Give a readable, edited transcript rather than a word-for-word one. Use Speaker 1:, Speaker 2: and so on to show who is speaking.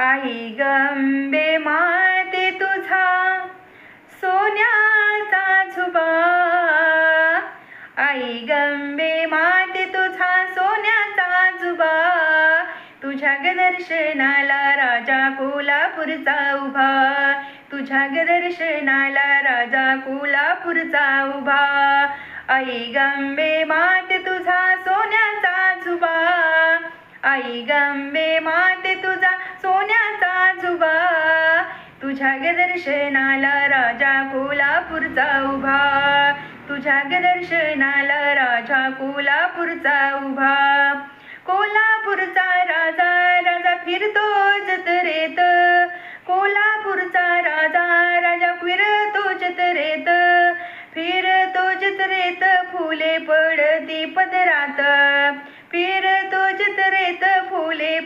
Speaker 1: आई गंबे माते तुझा सोन्याचा झुबा, आई गंबे माते तुझा सोन्याचा झुबा, तुझ्या ग दर्शनाला राजा कोल्हापूरचा उभा, तुझ्या ग दर्शनाला राजा कोल्हापूरचा उभा. आई गंबे माते तुझा सोन्याचा झुबा, आई गंबे माते तुझा सोन्याचा झुबा, तुझ्या ग दर्शनाला राजा कोल्हापूरचा उभा, तुझ्या ग दर्शनाला राजा कोल्हापूरचा उभा. कोल्हापूरचा राजा राजा फिरतो जत्रेत, कोल्हापूरचा राजा राजा फिरतो जत्रेत, फिरतो जत्रेत फुले पडती पदरात, फिरतो जत्रेत फुले